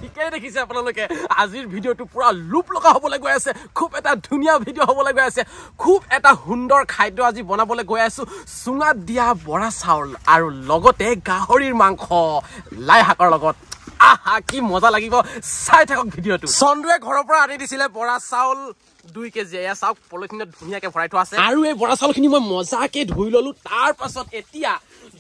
ঠিকে দেখিছে আপোনালোকে আজিৰ ভিডিঅ'টো পুৰা লুপ লগা হ'বলৈ গৈ আছে খুব এটা ধুনীয়া ভিডিঅ' হ'বলৈ গৈ আছে খুব এটা সুন্দৰ খাদ্য আজি বনাবলৈ গৈ আছো চুঙাত দিয়া বৰা চাউল আৰু লগতে গাহৰিৰ মাংস লাই শাকৰ লগত আহা কি মজা লাগিব চাই থাকক ভিডিঅ'টো চন্দুৱে ঘৰৰ পৰা আনি দিছিলে বৰা চাউল 2 কেজি এয়া চাওক পলিথিনত ধুনীয়াকে ভৰাই থোৱা আছে আৰু এই বৰা চাউলখিনি মই মজাকে ধুই ললো তাৰ পাছত এতিয়া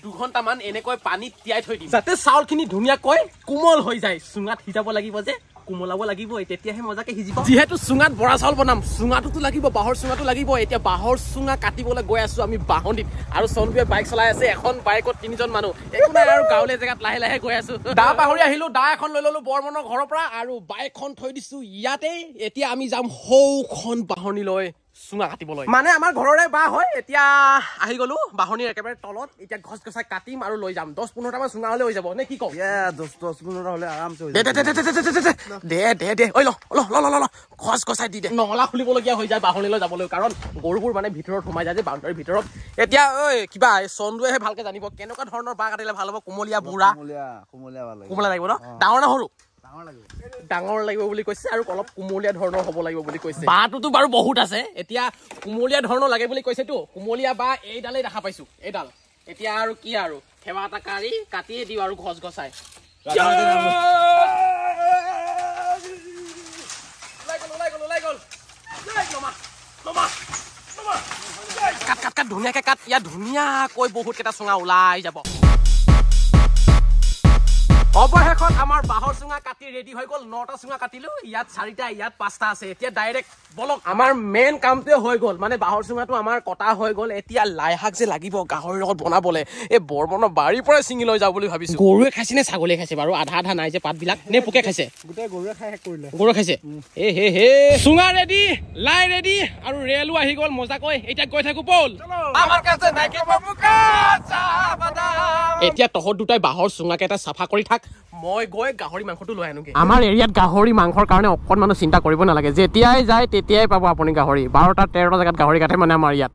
2 ঘণ্টামান এনেকৈ পানীত তিয়াই থৈ দিম যাতে চাউলখিনি ধুনীয়াকৈ কোমল হৈ যায় চুঙাত সিজাব লাগিব যে কোমলাব লাগিব তেতিয়াহে মজাকে সিজিব যেহেতু চুঙাত বৰা চাউল বনাম চুঙাটোতো লাগিব বাহৰ চুঙাটো লাগিব এতিয়া বাহৰ চুঙা কাটিবলৈ গৈ আছো আমি বাহনিত আৰু চন্দুৱে বাইক চলাই আছে এখন বাইকত 3জন মানুহ একো নাই আৰু গাঁৱলীয়া জেগাত লাহে লাহে গৈ আছো দা পাহৰি আহিলো দা এখন লৈ ললো বৰমনৰ ঘৰৰ পৰা আৰু বাইকখন থৈ দিছো ইয়াতে এতিয়া আমি যাম হৌখন বাহনিলৈ চুঙা কাটিবলৈ মানে আমাৰ ঘৰৰে বাহ হয় এতিয়া আহি গলো বাহনিৰ একেবাৰে তলত এতিয়া গছ গছাই কাটিম আৰু লৈ যাম 10-15টা মান চুঙা হলে হৈ যাব নে কি কও 10-15টা হলে আৰামছে হৈ যাব দে ঐ ল গছ গছাই দি দে নলা খুলিবলগীয়া হৈ যায় বাহনিলৈ যাবলৈ কাৰণ গৰুবোৰ মানে ভিতৰত সোমাই যায় যে বাউণ্ডাৰীৰ ভিতৰত এতিয়া ঐ কিবা চন্দুৱেহে ভালকে জানিব কেনেকুৱা ধৰণৰ বাহ কাটিলে ভাল হ'ব কুমলীয়া বুঢ়া কুমলীয়া লাগিব ন ডাঙৰ না সৰু ডাঙৰ লাগিব বুলি কৈছে আৰু অলপ কুমলীয়া ধৰণৰ হ'ব লাগিব বুলি কৈছে বাহটোতো বাৰু বহুত আছে এতিয়া কুমলীয়া ধৰণৰ লাগে বুলি কৈছেতো কুমলীয়া বাহ এইডালেই দেখা পাইছো এইডাল এতিয়া আৰু কি আৰু খেৱা এটা কাটিয়ে দিওঁ আৰু গছ গছাই কাট ধুনীয়াকে কাট ইয়াত ধুনীয়াকৈ বহুত কেইটা চুঙা ওলাই যাব অবশেষত আমাৰ বাহৰ চুঙা কাটি ৰেডি হৈ গ'ল 9টা চুঙা কাটিলো ইয়াত 4টা ইয়াত 5টা আছে এতিয়া ডাইৰেক্ট বলক আমাৰ মেইন কামটোৱে হৈ গ'ল মানে বাহৰ চুঙাটো আমাৰ কটা হৈ গ'ল এতিয়া লাই শাক যে লাগিব গাহৰিৰ লগত বনাবলে এই বৰমনৰ বাৰীৰ পৰা ছিঙি লৈ যাওঁ বুলি ভাবিছো গৰুৱে খাইছে নে ছাগলীয়ে খাইছে বাৰু আধা নাই যে পাতবিলাক নে পোকে খাইছে গোটেই গৰুৱে খাই শেষ কৰিলে গৰুৱে খাইছে হে চুঙা ৰেডি লাই ৰেডি আৰু ৰেলো আহি গ'ল মজাকৈ এতিয়া গৈ থাকো বল আমাৰ কাছে নাকি বাবু কাঁচা বাদাম এতিয়া তহত দুটাই বাহৰ চুঙাকেইটা চাফা কৰি থাক মই গৈ গাহৰি মাংসটো লৈ আনোগে আমাৰ এৰিয়াত গাহৰি মাংসৰ কাৰণে অকণমানো চিন্তা কৰিব নালাগে যেতিয়াই যায় তেতিয়াই পাব আপুনি গাহৰি 12টা 13টা জেগাত গাহৰি কাটে মানে আমাৰ ইয়াত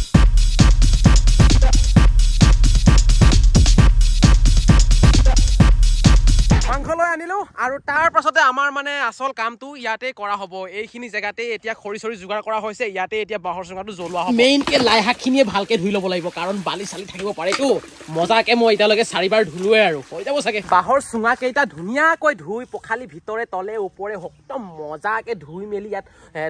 মাংস লৈ আনিলো আৰু তাৰ পাছতে আমাৰ মানে আচল কামটো ইয়াতে কৰা হ'ব এইখিনি জেগাতে এতিয়া খৰি যোগাৰ কৰা হৈছে ইয়াতে এতিয়া বাহৰ চুঙাটো জ্বলোৱা হ'ব মেইনকে লাই শাকখিনিয়ে ভালকে ধুই ল'ব লাগিব কাৰণ বালি চালি থাকিব পাৰেতো মজাকে মই এতিয়ালৈকে 4বাৰ ধুলোৱে আৰু হৈ যাব চাগে বাহৰ চুঙা কেইটা ধুনীয়াকৈ ধুই পখালি ভিতৰে তলে ওপৰে একদম মজাকে ধুই মেলি ইয়াত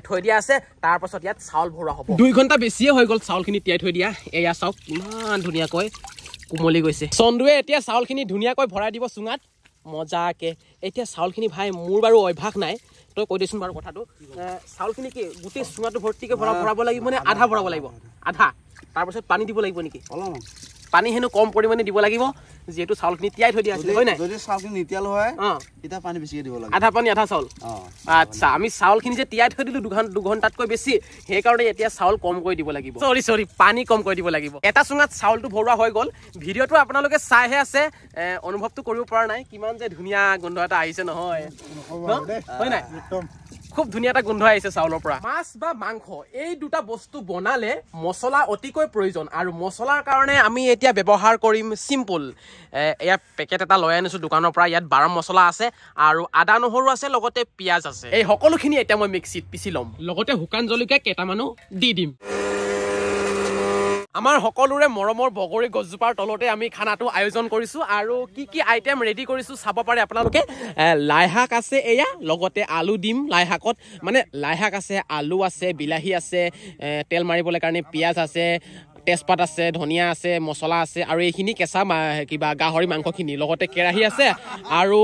থৈ দিয়া আছে তাৰ পাছত ইয়াত চাউল ভৰোৱা হ'ব 2 ঘণ্টা বেছিয়ে হৈ গ'ল চাউলখিনি তিয়াই থৈ দিয়া এয়া চাওক কিমান ধুনীয়াকৈ কোমলি গৈছে চন্দুৱে এতিয়া চাউলখিনি ধুনীয়াকৈ ভৰাই দিব চুঙাত মজাকে এতিয়া চাউলখিনি ভাই মোৰ বাৰু অভ্যাস নাই তই কৈ দেচোন বাৰু কথাটো চাউলখিনি কি গোটেই চুঙাটো ভৰ্তিকে ভৰাব লাগিব মানে আধা ভৰাব লাগিব আধা তাৰপিছত পানী দিব লাগিব নেকি অলপমান পানী হেনো কম পৰিমাণে দিব লাগিব যেহেতু চাউলখিনি তিয়াই থৈ দিয়া আছিল হয় নাই যদি চাউলখিনি নিতিয়াল হয় এটা পানী বেছিকে দিব লাগিব আধা পানী আধা চাউল আচ্ছা আমি চাউলখিনি যে তিয়াই থৈ দিলো 2 ঘণ্টাতকৈ বেছি সেইকাৰণে এতিয়া চাউল কম কৰি দিব লাগিব সৰি পানী কম কৰি দিব লাগিব এটা চুঙাত চাউলটো ভৰোৱা হৈ গ'ল ভিডিঅ'টো আপোনালোকে চাইহে আছে অনুভৱটো কৰিব পৰা নাই কিমান যে ধুনীয়া গোন্ধ এটা আহিছে নহয় হয় নাই খুব ধুনীয়া এটা গোন্ধ আহিছে চাউলৰ পৰা মাছ বা মাংস এই দুটা বস্তু বনালে মছলা অতিকৈ প্ৰয়োজন আৰু মছলাৰ কাৰণে আমি এতিয়া ব্যৱহাৰ কৰিম সিম্পল এয়া পেকেট এটা লৈ আনিছো দোকানৰ পৰা ইয়াত 12 মছলা আছে আৰু আদা নহৰু আছে লগতে পিয়াজ আছে এই সকলোখিনি এতিয়া মই মিক্সিত পিছি ল'ম লগতে শুকান জলকীয়া কেইটামানো দি দিম আমাৰ সকলোৰে মৰমৰ বগৰী গছজোপাৰ তলতে আমি খানাটো আয়োজন কৰিছো আৰু কি আইটেম ৰেডি কৰিছো চাব পাৰে আপোনালোকে লাই শাক আছে এয়া লগতে আলু দিম লাই শাকত মানে লাই শাক আছে আলু আছে বিলাহী আছে তেল মাৰিবলৈ কাৰণে পিয়াজ আছে তেজপাত আছে ধনিয়া আছে মছলা আছে আৰু এইখিনি কেঁচা কিবা গাহৰি মাংসখিনি লগতে কেৰাহী আছে আৰু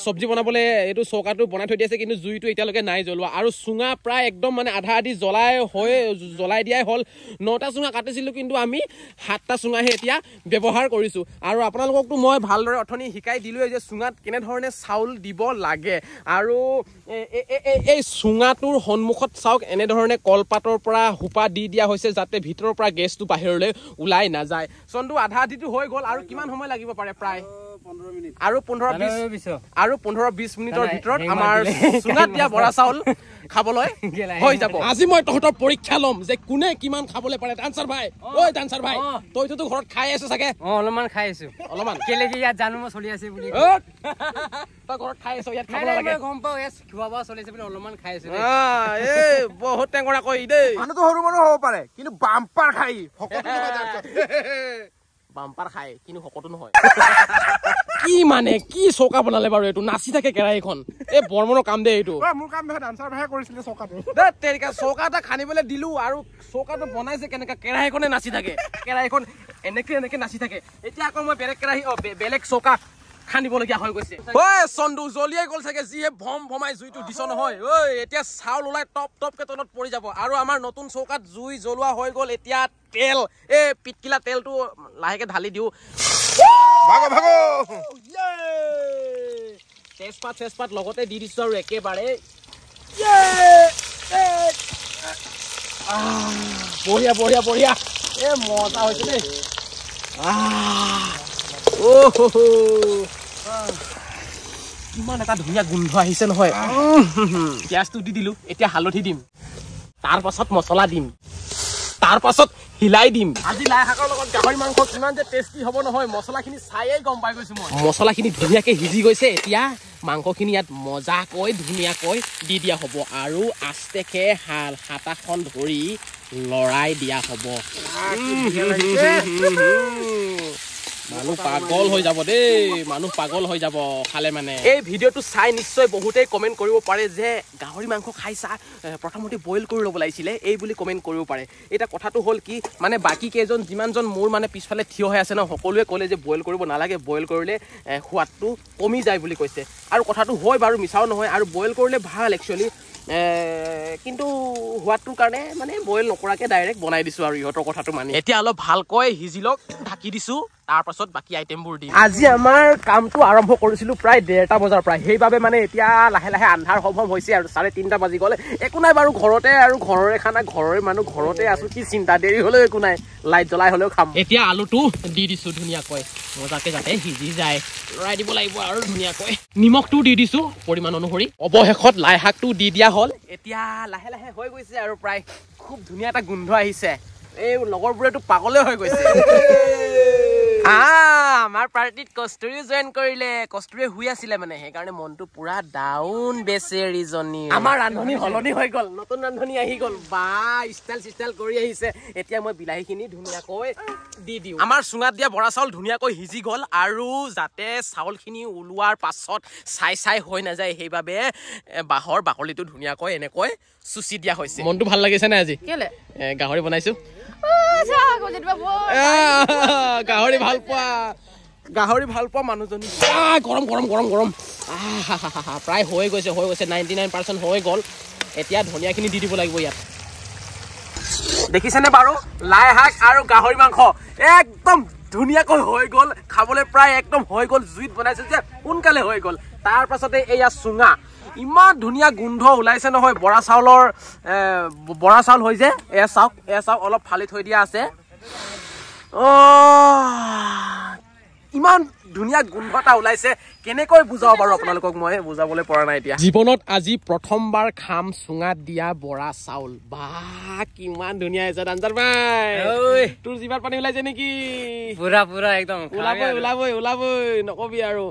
চব্জি বনাবলৈ এইটো চৌকাটো বনাই থৈ দিছে কিন্তু জুইটো এতিয়ালৈকে নাই জ্বলোৱা আৰু চুঙা প্ৰায় একদম মানে আধা আধি জ্বলাই দিয়াই হ'ল 9টা চুঙা কাটিছিলোঁ কিন্তু আমি 7টা চুঙাহে এতিয়া ব্যৱহাৰ কৰিছোঁ আৰু আপোনালোককতো মই ভালদৰে অথনি শিকাই দিলোঁৱেই যে চুঙাত কেনেধৰণে চাউল দিব লাগে আৰু এই চুঙাটোৰ সন্মুখত চাওক এনেধৰণে কলপাতৰ পৰা সোপা দি দিয়া হৈছে যাতে ভিতৰৰ পৰা গেছটো বাহিৰলৈ ওলাই নাযায় চন্দু আধা আধিটো হৈ গ'ল আৰু কিমান সময় লাগিব পাৰে প্ৰায় আৰু 15-20 মিনিটৰ ভিতৰত আমাৰ চুঙাত দিয়া বৰা চাউল খাবলৈ হৈ যাব আজি মই তহঁতৰ পৰীক্ষা লম যে কোনে কিমান খাবলৈ পাৰে ডান্সাৰ ভাই ঐ ডান্সাৰ ভাই তইতো ঘৰত খাই আছ চাগে অলপমান খাই আছো অলপমান কেলে কি ইয়াত জানো মই চলি আছে বুলি তই ঘৰত খাই আছ ইয়াত খাব লাগে গম পাও এস খোৱা চলি আছে বুলি অলপমান খাই আছো এই বহুত টেঙৰা কই দেই মানুহটো সৰু মানুহ হ'ব পাৰে কিন্তু বাম্পাৰ খাই সকলো নহয় তাৰপিছত বাম্পাৰ খাই কিন্তু সকলো নহয় কি মানে কি চৌকা বনালে বাৰু এইটো নাচি থাকে কেৰাহীখন এই বৰ্মনৰ কাম দে এইটো মোৰ কাম নহয় ডান্সাৰ ভাই কৰিছিলে চৌকাটো দে তেৰিকা চৌকা এটা খানিবলৈ দিলো আৰু চৌকাটো বনাইছে কেনেকা কেৰাহীখনে নাচি থাকে কেৰাহীখন এনেকে নাচি থাকে এতিয়া আকৌ মই বেলেগ কেৰাহী বেলেগ চৌকা খানিবলগীয়া হৈ গৈছে ঐ চন্দু জ্বলিয়াই গ'ল চাগে যিয়ে ভম ভমাই জুইটো দিছ নহয় ঐ এতিয়া চাউল ওলাই টপকে তলত পৰি যাব আৰু আমাৰ নতুন চৌকাত জুই জ্বলোৱা হৈ গ'ল এতিয়া তেল এই পিটকিলা তেলটো লাহেকে ঢালি দিওঁ তেজপাত লগতে দি দিছো আৰু একেবাৰে বঢ়িয়া বঢ়িয়া বঢ়িয়া এ মজা হৈছে দেই ইমান এটা ধুনীয়া গোন্ধ আহিছে নহয় পিঁয়াজটো দি দিলো এতিয়া হালধি দিম তাৰ পাছত মছলা দিম তাৰ পাছত হিলাই দিম আজি লাই শাকৰ লগত গাহৰি মাংস কিমান যে টেষ্টি হ'ব নহয় মছলাখিনি চাইয়ে গম পাই গৈছো মই মছলাখিনি ধুনীয়াকে সিজি গৈছে এতিয়া মাংসখিনি ইয়াত মজাকৈ ধুনীয়াকৈ দি দিয়া হ'ব আৰু আস্তেকে হাতাখন ধৰি লৰাই দিয়া হ'ব মানুহ পাগল হৈ যাব দেই মানুহ পাগল হৈ যাব খালে মানে এই ভিডিঅ'টো চাই নিশ্চয় বহুতেই কমেণ্ট কৰিব পাৰে যে গাহৰি মাংস খাইছা প্ৰথমতে বইল কৰি ল'ব লাগিছিলে এই বুলি কমেণ্ট কৰিব পাৰে এটা কথাটো হ'ল কি মানে বাকী কেইজন যিমানজন মোৰ মানে পিছফালে থিয় হৈ আছে ন সকলোৱে ক'লে যে বইল কৰিব নালাগে বইল কৰিলে সোৱাদটো কমি যায় বুলি কৈছে আৰু কথাটো হয় বাৰু মিছাও নহয় আৰু বইল কৰিলে ভাল একচুৱেলি কিন্তু সোৱাদটোৰ কাৰণে মানে বইল নকৰাকে ডাইৰেক্ট বনাই দিছো আৰু ইহঁতৰ কথাটো মানি এতিয়া অলপ ভালকৈ সিজি লওক ঢাকি দিছো তাৰ পাছত বাকি আইটেমবোৰ দিম আজি আমাৰ কামটো আৰম্ভ কৰিছিলো প্ৰায় 1:30 বজাৰ পৰা সেইবাবে মানে এতিয়া লাহে লাহে আন্ধাৰ হম হৈছে আৰু 3:30 বাজি গ'লে একো নাই বাৰু ঘৰতে আৰু ঘৰৰে খানা ঘৰৰে মানুহ ঘৰতে আছো কি চিন্তা দেৰি হ'লেও একো নাই লাইট জ্বলাই হ'লেও খাম এতিয়া আলুটো দি দিছো ধুনীয়াকৈ মজাকে যাতে সিজি যায় লৰাই দিব লাগিব আৰু ধুনীয়াকৈ নিমখটো দি দিছো পৰিমাণ অনুসৰি অৱশেষত লাই শাকটো দি দিয়া হ'ল এতিয়া লাহে লাহে হৈ গৈছে আৰু প্ৰায় খুব ধুনীয়া এটা গোন্ধ আহিছে এই লগৰবোৰেতো পাগলে হৈ গৈছে আমাৰ পাৰ্টিত কস্তুৰী জয়েন কৰিলে কস্তুৰীয়ে শুই আছিলে মানে সেইকাৰণে মনটো পুৰা ডাউন বেচেৰিজনী আমাৰ ৰান্ধনি হলনি হৈ গ'ল নতুন ৰান্ধনি আহি গ'ল বা ষ্টাইল কৰি আহিছে এতিয়া মই বিলাহীখিনি ধুনীয়াকৈ দি দিওঁ আমাৰ চুঙাত দিয়া বৰা চাউল ধুনীয়াকৈ সিজি গ'ল আৰু যাতে চাউলখিনি ওলোৱাৰ পাছত চাই হৈ নাযায় সেইবাবে বাঁহৰ বাকলিটো ধুনীয়াকৈ এনেকৈ চুচি দিয়া হৈছে মনটো ভাল লাগিছে নে আজি কেলে গাহৰি বনাইছো গাহৰি ভাল পোৱা মানুহজনী গৰম প্ৰায় হৈ গৈছে 99% হৈ গ'ল এতিয়া ধনিয়াখিনি দি দিব লাগিব ইয়াত দেখিছেনে বাৰু লাই শাক আৰু গাহৰি মাংস একদম ধুনীয়াকৈ হৈ গ'ল খাবলৈ প্ৰায় একদম হৈ গ'ল জুইত বনাইছে যে সোনকালে হৈ গ'ল তাৰ পাছতে এয়া চুঙা ইমান ধুনীয়া গোন্ধ ওলাইছে নহয় বৰা চাউল হৈ যে এয়া চাওক অলপ ফালি থৈ দিয়া আছে ইমান ধুনীয়া গোন্ধ এটা ওলাইছে কেনেকৈ বুজাও বাৰু আপোনালোকক মই বুজাবলৈ পৰা নাই এতিয়া জীৱনত আজি প্ৰথমবাৰ খাম চুঙাত দিয়া বৰা চাউল বা কিমান ধুনীয়া হৈছে ডান্সাৰ ভাই তোৰ জিভাৰ পানী ওলাইছে নেকি পুৰা একদম ওলাবই নকবি আৰু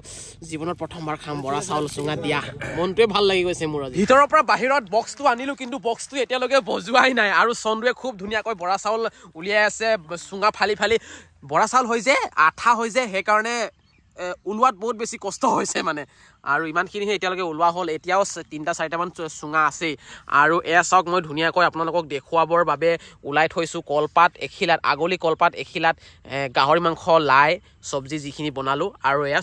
জীৱনত প্ৰথমবাৰ খাম বৰা চাউল চুঙাত দিয়া মনটোৱে ভাল লাগি গৈছে মোৰ আজি ভিতৰৰ পৰা বাহিৰত বক্সটো আনিলো কিন্তু বক্সটো এতিয়ালৈকে বজোৱাই নাই আৰু চন্দুৱে খুব ধুনীয়াকৈ বৰা চাউল উলিয়াই আছে চুঙা ফালি বৰা চাউল হৈ যে আঠা হৈ যে সেইকাৰণে ওলোৱাত বহুত বেছি কষ্ট হৈছে মানে আৰু ইমানখিনিহে এতিয়ালৈকে ওলোৱা হ'ল এতিয়াও 3-4টামান চুঙা আছে আৰু এয়া চাওক মই ধুনীয়াকৈ আপোনালোকক দেখুৱাবৰ বাবে ওলাই থৈছোঁ কলপাত এখিলাত আগলি কলপাত এখিলাত গাহৰি মাংস লাই চব্জি যিখিনি বনালোঁ আৰু এয়া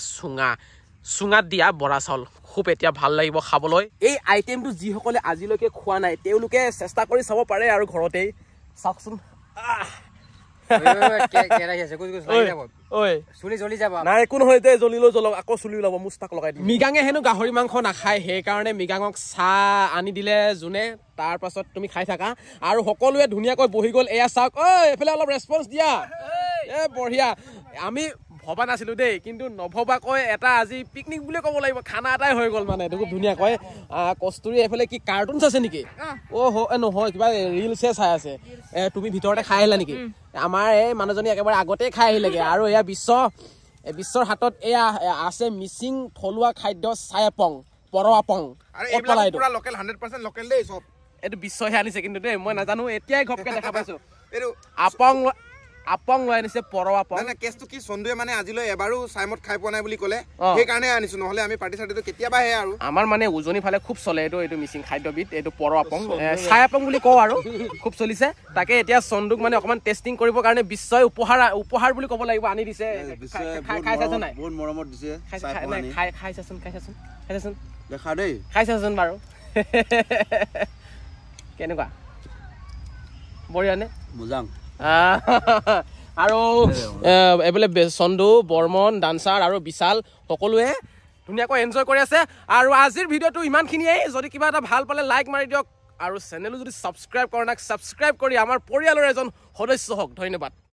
চুঙাত দিয়া বৰা চাউল খুব এতিয়া ভাল লাগিব খাবলৈ এই আইটেমটো যিসকলে আজিলৈকে খোৱা নাই তেওঁলোকে চেষ্টা কৰি চাব পাৰে আৰু ঘৰতেই চাওকচোন মিগাঙে হেনো গাহৰি মাংস নাখায় সেইকাৰণে মিগাঙক চাহ আনি দিলে যোনে তাৰ পাছত তুমি খাই থাকা আৰু সকলোৱে ধুনীয়াকৈ বহি গ'ল এয়া চাওক এইফালে অলপ ৰেছপন্স দিয়া বঢ়িয়া আমি ভবা নাছিলো দেই কিন্তু নভবাকৈ এটা আজি পিকনিক বুলি ক'ব লাগিব খানা এটাই হৈ গ'ল মানে খুব ধুনীয়াকৈ কস্তুৰী এফালে কি কাৰ্টুনছ আছে নেকি নহয় কিবা ৰিলছে চাই আছে তুমি ভিতৰতে খাই আহিলা নেকি আমাৰ এই মানুহজনী একেবাৰে আগতে খাই আহিলেগে আৰু এয়া বিশ্বৰ হাতত এয়া আছে মিচিং থলুৱা খাদ্য চায়াপং পৰৱাপং পুৰা লোকেল 100% লোকেল দেই সব এইটো বিশ্বহে আনিছে কিন্তু দেই মই নাজানো এতিয়াই ঘপকে দেখা পাইছো এইটো আপং লৈ আনিছে পৰৱাপং মানে কেছটো কি চন্দুৱে মানে আজিলৈ এবাৰো চাইমত খাই পোৱা নাই বুলি ক'লে সেইকাৰণে আনিছো নহলে আমি পাৰ্টি চাৰ্টিটো কেতিয়াবা হে আৰু আমাৰ মানে উজনি ফালে খুব চলে এইটো মিচিং খাদ্যবিধ এইটো পৰৱাপং চায়াপং বুলি কওঁ আৰু খুব চলিছে তাকে এতিয়া চন্দুক মানে অকমান টেষ্টিং কৰিবৰ কাৰণে বিশ্বই উপহাৰ বুলি ক'ব লাগিব আনি দিছে খাই চাইছ নাই বহুত মৰমত দিছে খাই চাচোন দেখা দেই খাই চাচোন বাৰু কেনেকুৱা বঢ়িয়া নে মুজাং আৰু এইফালে চন্দু বৰ্মন ডান্সাৰ আৰু বিশাল সকলোৱে ধুনীয়াকৈ এনজয় কৰি আছে আৰু আজিৰ ভিডিঅ'টো ইমানখিনিয়েই যদি কিবা এটা ভাল পালে লাইক মাৰি দিয়ক আৰু চেনেলো যদি ছাবস্ক্ৰাইব কৰা নাই ছাবস্ক্ৰাইব কৰি আমাৰ পৰিয়ালৰ এজন সদস্য হওক ধন্যবাদ